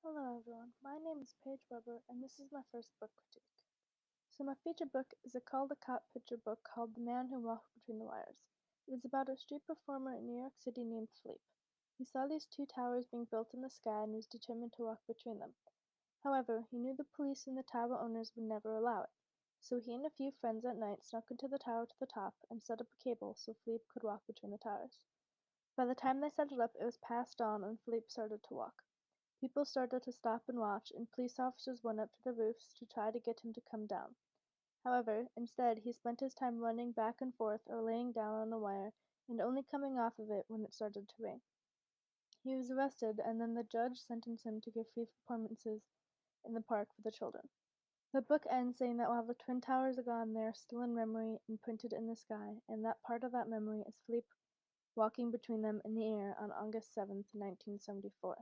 Hello everyone, my name is Paige Weber and this is my first book critique. So my feature book is a Caldecott picture book called The Man Who Walked Between the Wires. It is about a street performer in New York City named Philippe. He saw these two towers being built in the sky and was determined to walk between them. However, he knew the police and the tower owners would never allow it. So he and a few friends at night snuck into the tower to the top and set up a cable so Philippe could walk between the towers. By the time they set it up, it was past dawn and Philippe started to walk. People started to stop and watch, and police officers went up to the roofs to try to get him to come down. However, instead, he spent his time running back and forth or laying down on the wire and only coming off of it when it started to rain. He was arrested, and then the judge sentenced him to give free performances in the park for the children. The book ends saying that while the Twin Towers are gone, they are still in memory and printed in the sky, and that part of that memory is Philippe walking between them in the air on August 7th, 1974.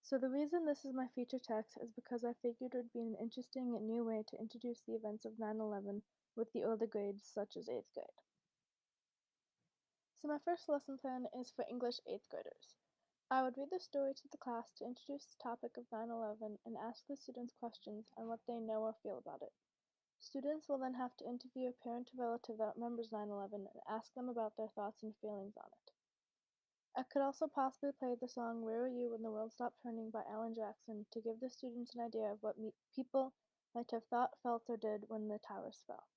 So the reason this is my feature text is because I figured it would be an interesting and new way to introduce the events of 9/11 with the older grades such as 8th grade. So my first lesson plan is for English 8th graders. I would read the story to the class to introduce the topic of 9/11 and ask the students questions on what they know or feel about it. Students will then have to interview a parent or relative that remembers 9/11 and ask them about their thoughts and feelings on it. I could also possibly play the song Where Were You When the World Stopped Turning by Alan Jackson to give the students an idea of what people might have thought, felt, or did when the towers fell.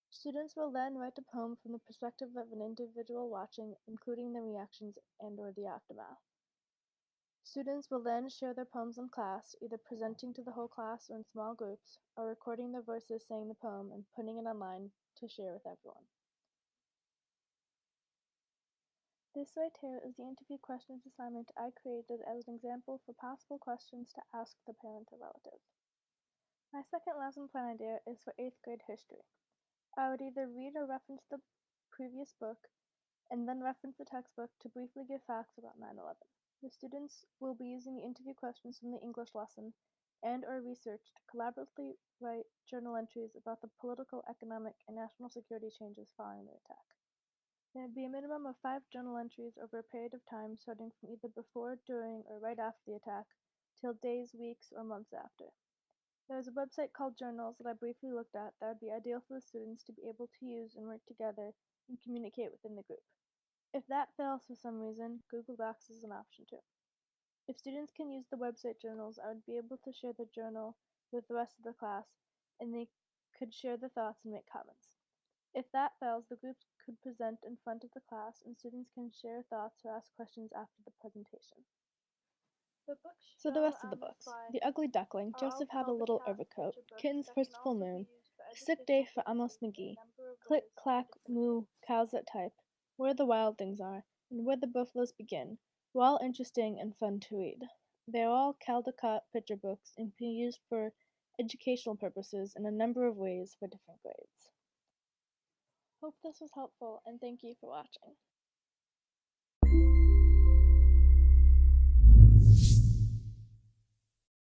Students will then write a poem from the perspective of an individual watching, including the reactions and/or the aftermath. Students will then share their poems in class, either presenting to the whole class or in small groups, or recording their voices saying the poem and putting it online to share with everyone. This right here is the interview questions assignment I created as an example for possible questions to ask the parent or relative. My second lesson plan idea is for 8th grade history. I would either read or reference the previous book and then reference the textbook to briefly give facts about 9/11. The students will be using the interview questions from the English lesson and/or research to collaboratively write journal entries about the political, economic, and national security changes following the attack. There would be a minimum of 5 journal entries over a period of time starting from either before, during, or right after the attack, till days, weeks, or months after. There is a website called Journals that I briefly looked at that would be ideal for the students to be able to use and work together and communicate within the group. If that fails for some reason, Google Docs is an option too. If students can use the website Journals, I would be able to share the journal with the rest of the class, and they could share their thoughts and make comments. If that fails, the groups could present in front of the class and students can share thoughts or ask questions after the presentation. So the rest of the books. The Ugly Duckling, Joseph Had a Little Overcoat, Kitten's First Full Moon, A Sick Day for Amos McGee, Click, Clack, Moo, Cows That Type, Where the Wild Things Are, and Where the Buffaloes Begin were all interesting and fun to read. They are all Caldecott picture books and can be used for educational purposes in a number of ways for different grades. Hope this was helpful, and thank you for watching.